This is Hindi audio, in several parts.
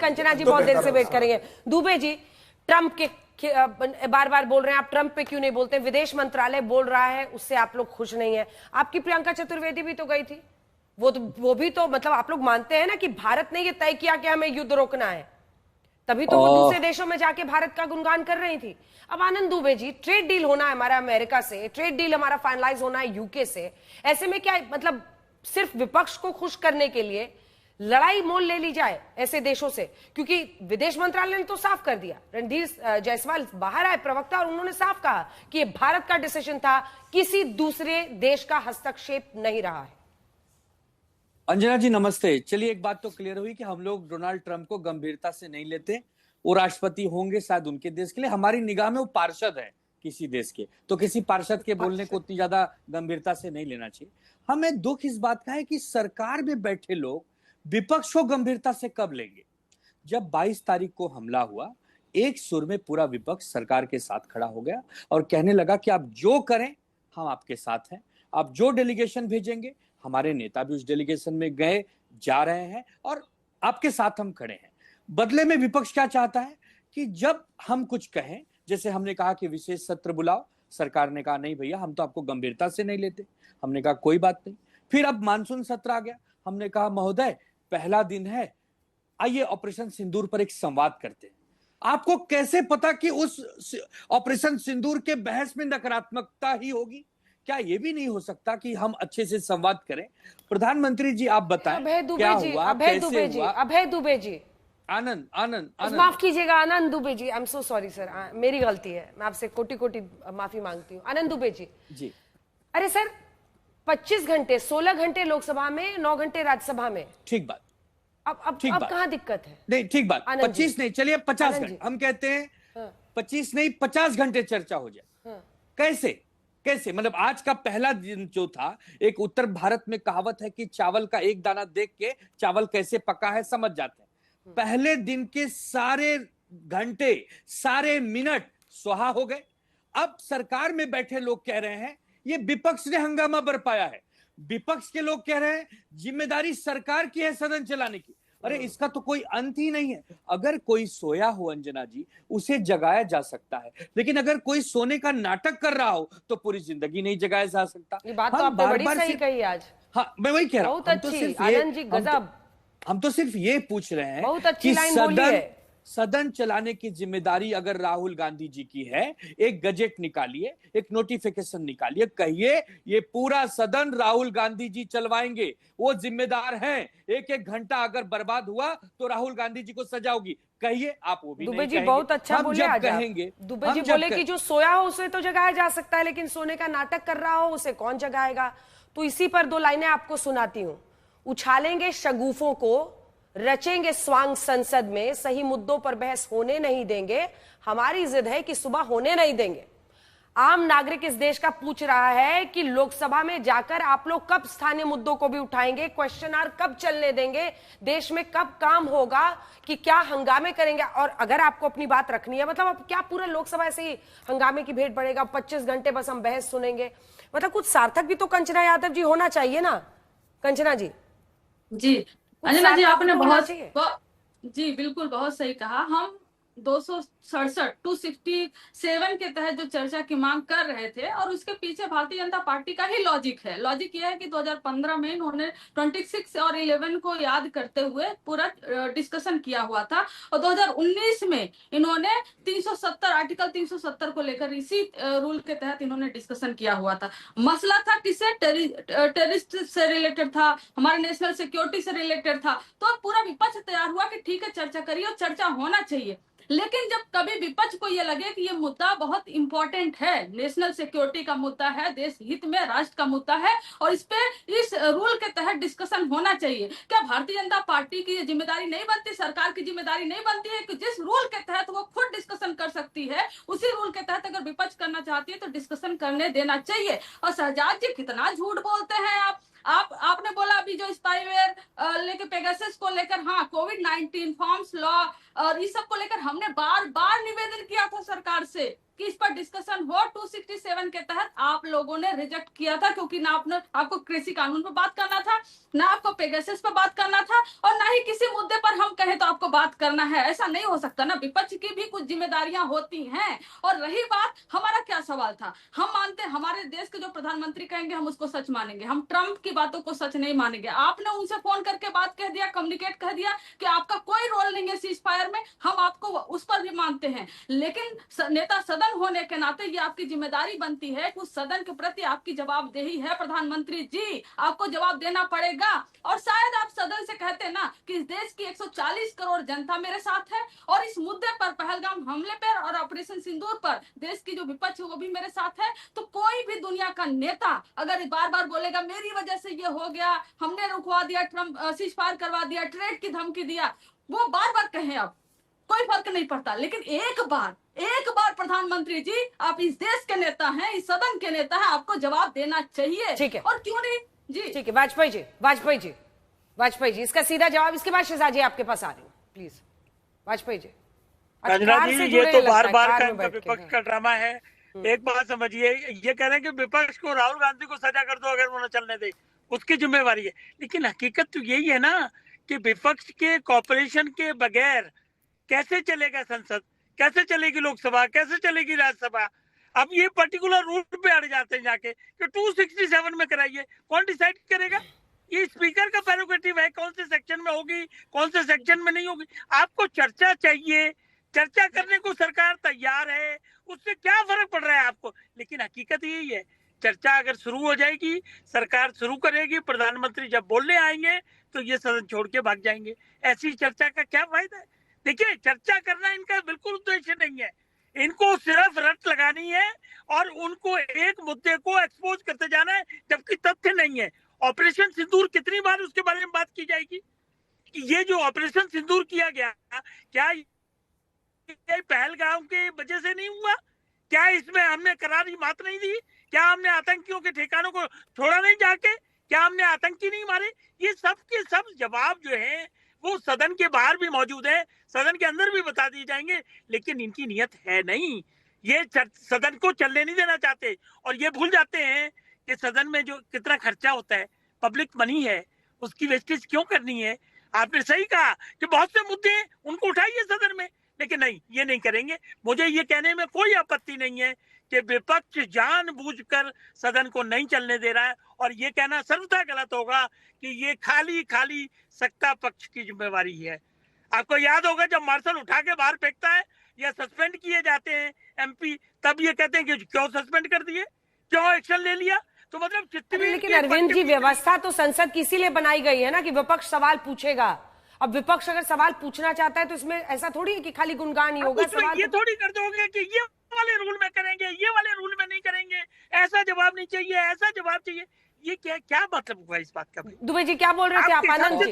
कंचना जी बहुत देर से वेट करेंगे। दुबे जी, ट्रंप के बार बार बोल रहे हैं, आप ट्रंप पे क्यों नहीं बोलते? विदेश मंत्रालय बोल रहा है, उससे आप लोग खुश नहीं है। आपकी प्रियंका चतुर्वेदी भी तो गई थी, वो भी तो मतलब आप लोग मानते हैं ना कि भारत ने ये तय किया कि हमें युद्ध रोकना है, तभी तो वो दूसरे देशों में जाके भारत का गुणगान कर रही थी। अब आनंद दुबे जी, ट्रेड डील होना है हमारा अमेरिका से, ट्रेड डील हमारा फाइनलाइज होना है यूके से, ऐसे में क्या मतलब सिर्फ विपक्ष को खुश करने के लिए लड़ाई मोल ले ली जाए ऐसे देशों से? क्योंकि विदेश मंत्रालय ने तो साफ कर दिया, रणधीर जायसवाल बाहर आए प्रवक्ता, और उन्होंने साफ कहा कि ये भारत का डिसीजन था, किसी दूसरे देश का हस्तक्षेप नहीं रहा है। अंजना जी नमस्ते। चलिए, एक बात तो क्लियर हुई कि हम लोग डोनाल्ड ट्रंप को गंभीरता से नहीं लेते। वो राष्ट्रपति होंगे शायद उनके देश के लिए, हमारी निगाह में वो पार्षद है किसी देश के, तो किसी पार्षद के बोलने को उतनी ज्यादा गंभीरता से नहीं लेना चाहिए। हमें दुख इस बात का है कि सरकार में बैठे लोग विपक्ष को गंभीरता से कब लेंगे। जब 22 तारीख को हमला हुआ, एक सुर में पूरा विपक्ष सरकार के साथ खड़ा हो गया और कहने लगा कि आप जो करें हम आपके साथ हैं, आप जो डेलीगेशन भेजेंगे, हमारे नेता भी उस डेलीगेशन में गए, जा रहे हैं और आपके साथ हम खड़े हैं। बदले में विपक्ष क्या चाहता है कि जब हम कुछ कहें, जैसे हमने कहा कि विशेष सत्र बुलाओ, सरकार ने कहा नहीं भैया हम तो आपको गंभीरता से नहीं लेते। हमने कहा कोई बात नहीं। फिर अब मानसून सत्र आ गया, हमने कहा महोदय पहला दिन है, आइए ऑपरेशन सिंदूर पर एक संवाद करते हैं। आपको कैसे पता कि उस ऑपरेशन सिंदूर के बहस में नकारात्मकता ही होगी? क्या ये भी नहीं हो सकता कि हम अच्छे से संवाद करें? प्रधानमंत्री जी आप बताएं क्या हुआ, कैसे हुआ? अभय दुबे जी, आनंद आनंद आनंद माफ कीजिएगा Anand Dubey ji, I am so sorry sir, मेरी गलती है, मैं आपसे कोटि कोटि माफी मांगती हूँ। आनंद दुबे जी जी, अरे सर 25 घंटे 16 घंटे लोकसभा में, 9 घंटे राज्यसभा में, ठीक बात। अब कहाँ दिक्कत है? नहीं ठीक बात, 25 नहीं, चलिए 50 घंटे हम कहते हैं। 25 नहीं 50 घंटे चर्चा हो जाए। कैसे कैसे मतलब आज का पहला दिन जो था, एक उत्तर भारत में कहावत है कि चावल का एक दाना देख के चावल कैसे पका है समझ जाते हैं। पहले दिन के सारे घंटे, सारे मिनट सुहा हो गए। अब सरकार में बैठे लोग कह रहे हैं ये विपक्ष ने हंगामा बरपाया है। विपक्ष के लोग कह रहे हैं जिम्मेदारी सरकार की है सदन चलाने की। अरे इसका तो कोई अंत ही नहीं है। अगर कोई सोया हो अंजना जी, उसे जगाया जा सकता है, लेकिन अगर कोई सोने का नाटक कर रहा हो तो पूरी जिंदगी नहीं जगाया जा सकता। ये बात तो आपने बड़ी सही कही आज। हाँ मैं वही कह रहा हूं, बहुत अच्छी आनंद जी, गजब। हम तो सिर्फ ये पूछ रहे हैं बहुत अच्छी लाइन बोली है। सदन चलाने की जिम्मेदारी अगर राहुल गांधी जी की है, एक गजेट निकालिए, एक नोटिफिकेशन निकालिए, कहिए ये पूरा सदन राहुल गांधी जी चलवाएंगे, वो जिम्मेदार हैं। एक एक घंटा अगर बर्बाद हुआ तो राहुल गांधी जी को सजा होगी, कहिए। आप वो भी दुबे नहीं जी कहेंगे। बहुत अच्छा बोले आज कहेंगे दुबे जी बोले कि जो सोया हो उसे तो जगाया जा सकता है, लेकिन सोने का नाटक कर रहा हो उसे कौन जगाएगा? तो इसी पर 2 लाइनें आपको सुनाती हूं। उछालेंगे शगुफों को, रचेंगे स्वांग संसद में, सही मुद्दों पर बहस होने नहीं देंगे, हमारी जिद है कि सुबह होने नहीं देंगे। आम नागरिक इस देश का पूछ रहा है कि लोकसभा में जाकर आप लोग कब स्थानीय मुद्दों को भी उठाएंगे, क्वेश्चन आवर कब चलने देंगे, देश में कब काम होगा, कि क्या हंगामे करेंगे? और अगर आपको अपनी बात रखनी है, मतलब अब क्या पूरा लोकसभा ऐसे ही हंगामे की भेंट पड़ेगा? 25 घंटे बस हम बहस सुनेंगे? मतलब कुछ सार्थक भी तो कंचना यादव जी होना चाहिए ना। कंचना जी जी अंजना जी आपने जी बिल्कुल बहुत सही कहा। हम 267 267 के तहत जो चर्चा की मांग कर रहे थे, और उसके पीछे भारतीय जनता पार्टी का ही लॉजिक है। लॉजिक यह है कि 2015 में इन्होंने 26 और 11 को याद करते हुए पूरा डिस्कशन किया हुआ था, और 2019 में इन्होंने 370 आर्टिकल 370 को लेकर इसी रूल के तहत इन्होंने डिस्कशन किया हुआ था। मसला था किससे? टेररिस्ट से रिलेटेड था, हमारे नेशनल सिक्योरिटी से रिलेटेड था। तो पूरा विपक्ष तैयार हुआ कि ठीक है चर्चा करिए और चर्चा होना चाहिए। लेकिन जब कभी विपक्ष को यह लगे कि यह मुद्दा बहुत इंपॉर्टेंट है, नेशनल सिक्योरिटी का मुद्दा है, देश हित में राष्ट्र का मुद्दा है, और इस पे इस रूल के तहत डिस्कशन होना चाहिए, क्या भारतीय जनता पार्टी की जिम्मेदारी नहीं बनती, सरकार की जिम्मेदारी नहीं बनती है कि जिस रूल के तहत वो खुद डिस्कशन कर सकती है, उसी रूल के तहत अगर विपक्ष करना चाहती है तो डिस्कशन करने देना चाहिए? और शहजाद जी कितना झूठ बोलते हैं आपने बोला अभी जो स्पाईवेयर लेके पेगासस को लेकर, हाँ कोविड-19 फॉर्म्स लॉ और इस सब को लेकर हमने बार बार निवेदन किया था सरकार से कि इस पर डिस्कशन हो। 267 के तहत आप लोगों ने रिजेक्ट किया था, क्योंकि ना आपको कृषि कानून पर बात करना था, ना आपको पेगासस पर बात करना था, और ना ही किसी मुद्दे पर हम कहें तो आपको बात करना है। ऐसा नहीं हो सकता ना, विपक्ष की भी कुछ जिम्मेदारियां होती हैं। और रही बात, हमारा क्या सवाल था, हम मानते हैं हमारे देश के जो प्रधानमंत्री कहेंगे हम उसको सच मानेंगे, हम ट्रंप की बातों को सच नहीं मानेंगे। आपने उनसे फोन करके बात कह दिया, कम्युनिकेट कह दिया कि आपका कोई रोल नहीं है सीज फायर में, हम आपको उस पर भी मानते हैं, लेकिन नेता सदन होने के नाते ये आपकी जिम्मेदारी बनती है कि उस सदन के प्रति आपकी जवाबदेही है। प्रधानमंत्री जी, आपको जवाब देना पड़ेगा। और शायद आप सदन से कहते ना कि इस देश की 140 करोड़ जनता मेरे साथ है, और इस मुद्दे पर, पहलगाम हमले पर और ऑपरेशन सिंदूर पर देश की जो विपक्ष है वो भी मेरे साथ है, तो कोई भी दुनिया का नेता अगर बार बार बोलेगा मेरी वजह से ये हो गया, हमने रुकवा दिया, ट्रंप सीज फायर करवा दिया, ट्रेड की धमकी दिया, वो बार बार कहें, अब कोई फर्क नहीं पड़ता। लेकिन एक बार प्रधानमंत्री जी, आप इस देश के नेता हैं, इस सदन के नेता हैं, आपको जवाब देना चाहिए। ठीक है, और क्यों नहीं जी। ठीक है, वाजपेयी जी, इसका सीधा जवाब, इसके बाद शहजाद जी आपके पास आ रही हूँ, प्लीज। वाजपेयी जी, अंजना जी, ये तो बार बार का विपक्ष का ड्रामा है। एक बात समझिए, ये कह रहे हैं कि विपक्ष को, राहुल गांधी को सजा कर दो अगर वो न चलने दे, उसकी जिम्मेवारी है। लेकिन हकीकत तो यही है ना कि विपक्ष के कॉपरेशन के बगैर कैसे चलेगा संसद, कैसे चलेगी लोकसभा, कैसे चलेगी राज्यसभा। अब ये पर्टिकुलर रूट पे अड़ जाते हैं जाके कि 267 में कराइए, कौन डिसाइड करेगा? ये स्पीकर का प्रेरोगेटिव है, कौन से सेक्शन में होगी, कौन से सेक्शन में नहीं होगी। आपको चर्चा चाहिए, चर्चा करने को सरकार तैयार है, उससे क्या फर्क पड़ रहा है आपको? लेकिन हकीकत यही है, चर्चा अगर शुरू हो जाएगी, सरकार शुरू करेगी, प्रधानमंत्री जब बोलने आएंगे तो ये सदन छोड़ के भाग जाएंगे। ऐसी चर्चा का क्या फायदा है? देखिए, चर्चा करना इनका बिल्कुल उद्देश्य नहीं है, इनको सिर्फ रट लगानी है और उनको एक मुद्दे को एक्सपोज करते जाना है, जबकि तथ्य नहीं है। ऑपरेशन सिंदूर कितनी बार उसके बारे में बात की जाएगी कि ये जो ऑपरेशन सिंदूर किया गया, क्या पहलगाम के वजह से नहीं हुआ? क्या इसमें हमने करारी मात नहीं दी? क्या हमने आतंकियों के ठिकानों को छोड़ा नहीं जाके? क्या हमने आतंकी नहीं मारे? ये सब के सब जवाब जो है वो सदन के बाहर भी मौजूद है, सदन के अंदर भी बता दिए जाएंगे। लेकिन इनकी नियत है नहीं, ये सदन को चलने नहीं देना चाहते, और ये भूल जाते हैं कि सदन में जो कितना खर्चा होता है, पब्लिक मनी है, उसकी वेस्टेज क्यों करनी है? आपने सही कहा कि बहुत से मुद्दे हैं, उनको उठाइए सदन में, लेकिन नहीं, ये नहीं करेंगे। मुझे ये कहने में कोई आपत्ति नहीं है कि विपक्ष जानबूझकर सदन को नहीं चलने दे रहा है, और ये कहना सर्वथा गलत होगा कि ये खाली खाली सत्ता पक्ष की जिम्मेवारी है। आपको याद होगा जब मार्शल उठा के बाहर फेंकता है या सस्पेंड किए जाते हैं एमपी, तब ये कहते हैं कि क्यों सस्पेंड कर दिए, क्यों एक्शन ले लिया। तो मतलब जितनी, लेकिन अरविंद जी, व्यवस्था तो संसद की इसीलिए बनाई गई है ना कि विपक्ष सवाल पूछेगा। अब विपक्ष अगर सवाल पूछना चाहता है तो इसमें ऐसा थोड़ी है कि खाली गुणगान ही होगा। सवाल ये थोड़ी कर दोगे कि ये वाले रूल में करेंगे, ये वाले रूल में नहीं करेंगे, ऐसा जवाब नहीं चाहिए, ऐसा जवाब चाहिए। ये क्या मतलब हुआ इस बात का? भाई दुबे जी क्या बोल रहे थे आप? आनंद जी,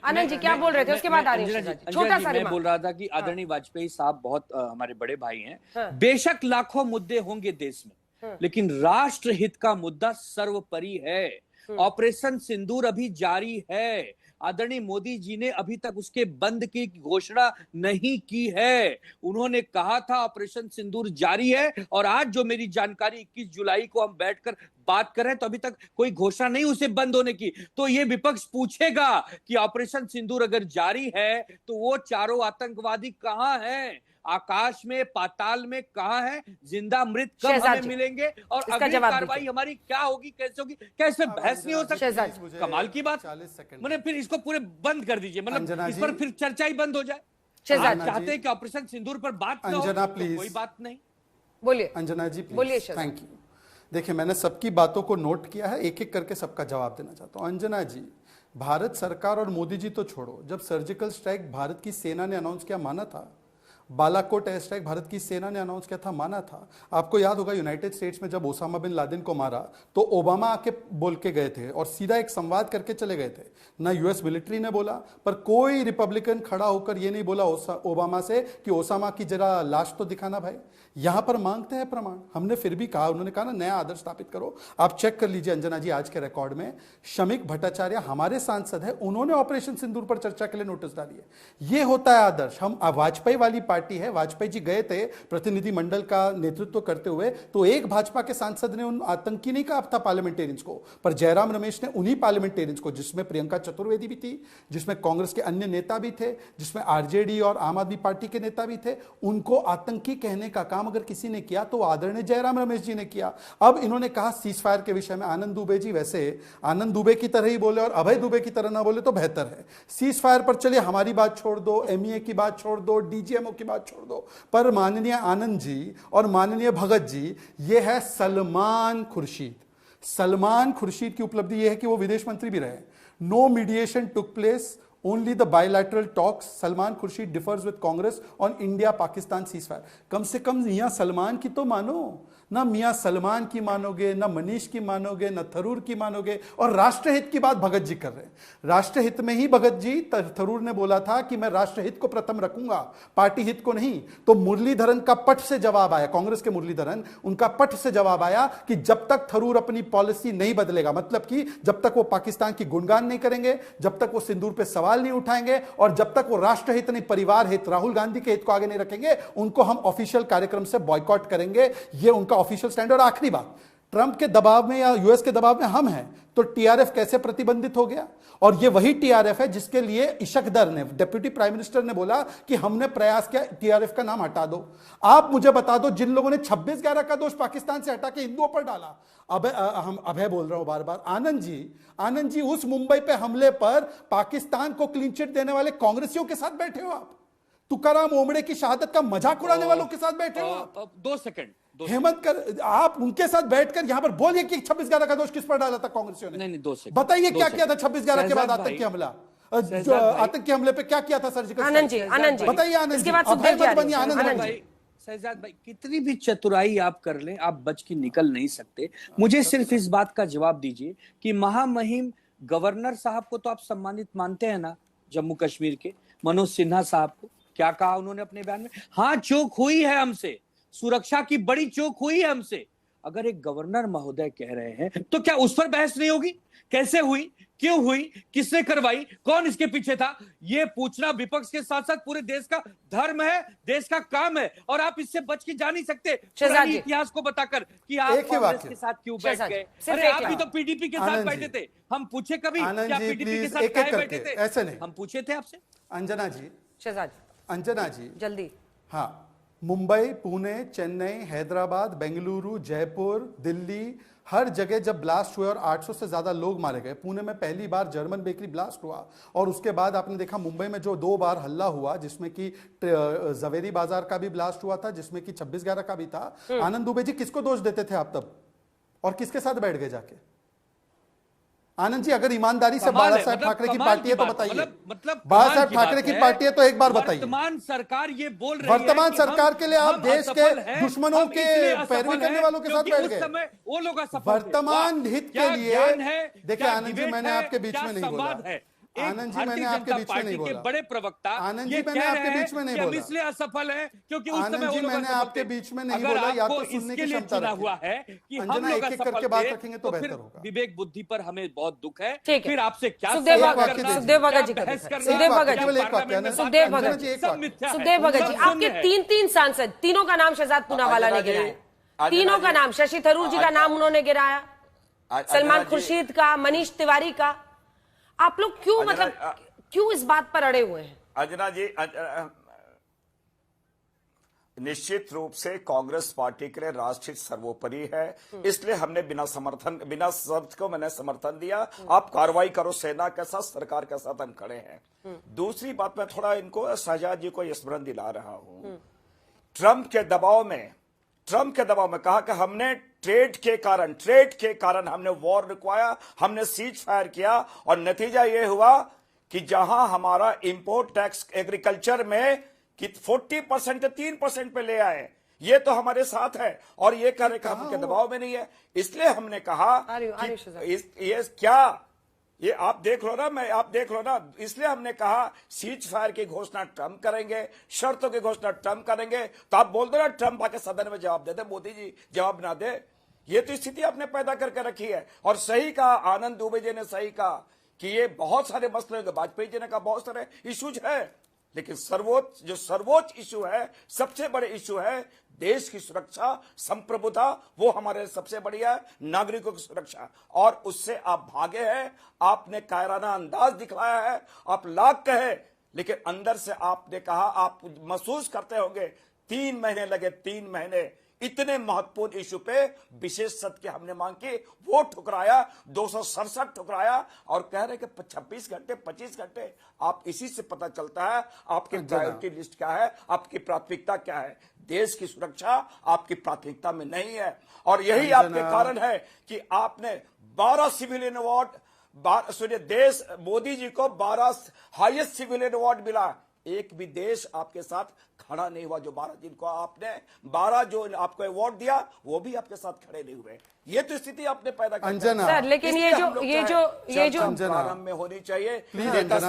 आनंद जी क्या बोल रहे थे, उसके बाद आ रही है छोटा सा। मैं बोल रहा था कि आदरणीय वाजपेयी साहब बहुत हमारे बड़े भाई हैं। बेशक लाखों मुद्दे होंगे देश में, लेकिन राष्ट्र हित का मुद्दा सर्वोपरि है। ऑपरेशन सिंदूर अभी जारी है, आदरणीय मोदी जी ने अभी तक उसके बंद की घोषणा नहीं की है। उन्होंने कहा था ऑपरेशन सिंदूर जारी है, और आज जो मेरी जानकारी 21 जुलाई को हम बैठकर बात कर रहे हैं तो अभी तक कोई घोषणा नहीं उसे बंद होने की। तो ये विपक्ष पूछेगा कि ऑपरेशन सिंदूर अगर जारी है तो वो चारों आतंकवादी कहां हैं, आकाश में, पाताल में कहां है, जिंदा मृत कब हमें मिलेंगे, और अगली कार्रवाई हमारी क्या होगी, कैसे होगी? क्या इसमें बहस नहीं हो सकती? कमाल की बात। मैंने फिर इसको पूरे बंद कर दीजिए, मतलब इस पर फिर चर्चा ही बंद हो जाए। चाहते हैं कि ऑपरेशन सिंदूर पर बात न हो, तो कोई बात नहीं। बोलिए अंजना जी, बोलिए। Thank you. देखिए, मैंने सबकी बातों को नोट किया है, एक एक करके सबका जवाब देना चाहता हूं। अंजना जी, भारत सरकार और मोदी जी तो छोड़ो, जब सर्जिकल स्ट्राइक भारत की सेना ने अनाउंस किया, माना था? बालाकोट एयर स्ट्राइक भारत की सेना ने अनाउंस किया था, माना था? आपको याद होगा यूनाइटेड स्टेट्स में जब ओसामा बिन लादेन को मारा तो ओबामा आके बोल के गए थे और सीधा एक संवाद करके चले गए थे। ना यूएस मिलिट्री ने बोला, पर कोई रिपब्लिकन खड़ा होकर ये नहीं बोला ओबामा से कि ओसामा की जरा लाश तो दिखाना भाई। यहां पर मांगते हैं प्रमाण, हमने फिर भी कहा, उन्होंने कहा ना नया आदर्श स्थापित करो। आप चेक कर लीजिए अंजना जी, आज के रिकॉर्ड में शमिक भट्टाचार्य हमारे सांसद है, उन्होंने ऑपरेशन सिंदूर पर चर्चा के लिए नोटिस डाली है। ये होता है आदर्श। हम वाजपेयी वाली पार्टी है। वाजपेयी जी गए थे प्रतिनिधिमंडल का नेतृत्व करते हुए, तो एक भाजपा के सांसद ने उन आतंकी नहीं कहा था पार्लियामेंटेरियंस को, पर जयराम रमेश ने उन्हीं पार्लियामेंटेरियंस को, जिसमें प्रियंका चतुर्वेदी भी थी, जिसमें कांग्रेस के अन्य नेता भी थे, जिसमें आरजेडी और आम आदमी पार्टी के नेता भी थे, उनको आतंकी कहने का काम अगर किसी ने किया तो आदरणीय जयराम रमेश जी ने किया। अब इन्होंने कहा सीज फायर के विषय में आनंद दुबे जी, वैसे आनंद दुबे की तरह ही बोले और अभय दुबे की तरह ना बोले तो बेहतर है। सीज फायर पर चलिए हमारी बात छोड़ दो, एमईए की बात छोड़ दो, डीजीएमओ की बात छोड़ दो, पर माननीय आनंद जी और माननीय भगत जी, ये है सलमान खुर्शीद। सलमान खुर्शीद की उपलब्धि यह है कि वो विदेश मंत्री भी रहे। No mediation took place, only the bilateral talks. Salman Khurshid differs with Congress on India Pakistan ceasefire. कम से कम मियां सलमान की तो मानो ना, मियां सलमान की मानोगे ना, मनीष की मानोगे ना, थरूर की मानोगे। और राष्ट्रहित की बात भगत जी कर रहे हैं। राष्ट्रहित में ही भगत जी, थरूर ने बोला था कि मैं राष्ट्रहित को प्रथम रखूंगा, पार्टी हित को नहीं। तो मुरलीधरन का पट से जवाब आया, कांग्रेस के मुरलीधरन, उनका पट से जवाब आया कि जब तक थरूर अपनी पॉलिसी नहीं बदलेगा, मतलब कि जब तक वो पाकिस्तान की गुणगान नहीं करेंगे, जब तक वो सिंदूर पे सवाल नहीं उठाएंगे, और जब तक वो राष्ट्रहित नहीं परिवार हित, राहुल गांधी के हित को आगे नहीं रखेंगे, उनको हम ऑफिशियल कार्यक्रम से बॉयकॉट करेंगे। ये उनका ऑफिशियल स्टैंड। और आखिरी बात, ट्रंप के दबाव में या यूएस के दबाव में हम हैं, तो टीआरएफ कैसे प्रतिबंधित हो गया? और ये वही टीआरएफ है जिसके लिए इशकदर ने, डिप्टी प्राइम मिनिस्टर ने बोला कि हमने प्रयास किया टीआरएफ का नाम हटा दो। आप मुझे बता दो, जिन लोगों ने 26/11 का दोष पाकिस्तान से हटा के हिंदुओं पर डाला, हम अभय बोल रहा हूं बार बार, आनंद जी उस मुंबई पे हमले पर पाकिस्तान को क्लीन चिट देने वाले कांग्रेसियों के साथ बैठे हो आप, तुकाराम ओमड़े की शहादत का मजाक उड़ाने वालों के साथ बैठे हो आप। 2 सेकंड, हेमंत कर, आप उनके साथ बैठकर यहां पर बोलिए कि 26/11 का दोष किस पर डाला था कांग्रेसियों ने? नहीं 2 सेकंड बताइए क्या किया था 26/11 के बाद आतंकी हमला, आतंकी हमले पे क्या किया था सर्जिकल? आनंद जी बताइए आनंद जी, इसके बाद सुखदेव जी बनिए आनंद भाई। शहजाद भाई, कितनी भी चतुराई आप कर लें, आप बच के निकल नहीं सकते। मुझे सिर्फ इस बात का जवाब दीजिए कि महामहिम गवर्नर साहब को तो आप सम्मानित मानते हैं ना, जम्मू कश्मीर के मनोज सिन्हा साहब को? क्या कहा उन्होंने अपने बयान में? हाँ, चूक हुई है हमसे, सुरक्षा की बड़ी चूक हुई है हमसे। अगर एक गवर्नर महोदय कह रहे हैं तो क्या उस पर बहस नहीं होगी? कैसे हुई, क्यों हुई, किसने करवाई, कौन इसके पीछे था, ये पूछना विपक्ष के साथ साथ पूरे देश का धर्म है, देश का काम है। और आप इससे बच के जा नहीं सकते इतिहास को बताकर कि आप कांग्रेस के साथ क्यों बैठ गए। अरे आप भी तो पीडीपी के साथ बैठे थे, हम पूछे कभी क्या पीडीपी के साथ काहे बैठे थे? ऐसे नहीं, हम पूछे थे आपसे। अंजना जी, अंजना जी, जल्दी। हाँ, मुंबई, पुणे, चेन्नई, हैदराबाद, बेंगलुरु, जयपुर, दिल्ली, हर जगह जब ब्लास्ट हुए और 800 से ज्यादा लोग मारे गए। पुणे में पहली बार जर्मन बेकरी ब्लास्ट हुआ, और उसके बाद आपने देखा मुंबई में जो 2 बार हल्ला हुआ, जिसमें कि जवेरी बाजार का भी ब्लास्ट हुआ था, जिसमें कि 26/11 का भी था। आनंद दुबे जी, किसको दोष देते थे आप तब, और किसके साथ बैठ गए जाके? आनंद जी, अगर ईमानदारी से बाला साहब ठाकरे की पार्टी है तो बताइए, मतलब बाला साहब ठाकरे की पार्टी है तो एक बार बताइए। वर्तमान सरकार ये बोल रही है, वर्तमान सरकार के लिए आप देश के दुश्मनों के पैरवी करने वालों के साथ बैठ गए। वो लोग असफल, वर्तमान हित के लिए देखिए आनंद जी, मैंने आपके बीच में नहीं बोला, आनंद जी, मैंने आपके बीच में नहीं बोला, बड़े प्रवक्ता आनंद जी, मैंने आपके बीच में नहीं बोला, इसलिए असफल है क्योंकि उस समय जी, मैंने आपके बीच में नहीं बोला, या तो सुनने की क्षमता रखिए। हुआ है कि हम अंजना, लोग एक-एक करके बात रखेंगे तो बेहतर होगा। विवेक बुद्धि पर हमें बहुत दुख है, ठीक है। फिर आपसे क्या सुखदेव भगत जी, सुखदेव भगत जी, आपके 3 सांसद, तीनों का नाम शहजाद पूनावाला ने गिराया, तीनों का नाम, शशि थरूर जी का नाम उन्होंने गिराया, सलमान खुर्शीद का, मनीष तिवारी का। आप लोग क्यों, मतलब क्यों इस बात पर अड़े हुए हैं? अंजना जी, निश्चित रूप से कांग्रेस पार्टी के लिए राष्ट्रहित सर्वोपरि है, इसलिए हमने बिना शर्त को मैंने समर्थन दिया। आप कार्रवाई करो सेना के साथ, सरकार के साथ हम खड़े हैं। दूसरी बात, मैं थोड़ा इनको शहजाद जी को स्मरण दिला रहा हूं। ट्रंप के दबाव में कहा कि हमने ट्रेड के कारण हमने वॉर रुकवाया, हमने सीज फायर किया, और नतीजा यह हुआ कि जहां हमारा इंपोर्ट टैक्स एग्रीकल्चर में कि 40% 3% पे ले आए, ये तो हमारे साथ है, और ये कार्य हम के दबाव में नहीं है। इसलिए हमने कहा कि ये आप देख लो ना, इसलिए हमने कहा सीज फायर की घोषणा ट्रंप करेंगे, शर्तों की घोषणा ट्रंप करेंगे। तो आप बोल दो ना, ट्रंप आके सदन में जवाब दे दे, मोदी जी जवाब ना दे। ये तो स्थिति आपने पैदा करके रखी है। और सही कहा आनंद दुबे जी ने, सही कहा कि ये बहुत सारे मसले, वाजपेयी जी ने कहा बहुत सारे इश्यूज है, लेकिन जो सर्वोच्च इशू है, सबसे बड़े इशू है देश की सुरक्षा, संप्रभुता, वो हमारे लिए सबसे बड़ी है, नागरिकों की सुरक्षा। और उससे आप भागे हैं, आपने कायराना अंदाज दिखलाया है, आप लाख कहे, लेकिन अंदर से आपने कहा, आप महसूस करते होंगे 3 महीने लगे, 3 महीने इतने महत्वपूर्ण इशू पे विशेष सत्र की हमने मांग की, वो ठुकराया, 267 ठुकराया, और कह रहे कि 26 घंटे 25 घंटे। आप इसी से पता चलता है आपकी प्रायोरिटी लिस्ट क्या है, आपकी प्राथमिकता क्या है। देश की सुरक्षा आपकी प्राथमिकता में नहीं है, और यही आपके कारण है कि आपने 12 सिविलियन अवार्ड, सुनिए, देश मोदी जी को 12 हाईएस्ट सिविलियन अवार्ड मिला। एक भी देश आपके साथ खड़ा नहीं हुआ। जो 12 जिनको आपने 12 जो आपको अवार्ड दिया, वो भी आपके साथ खड़े नहीं हुए। ये तो स्थिति आपने पैदा की अंजना सर, लेकिन ये जो प्रारंभ में होनी चाहिए। प्लीज अंजना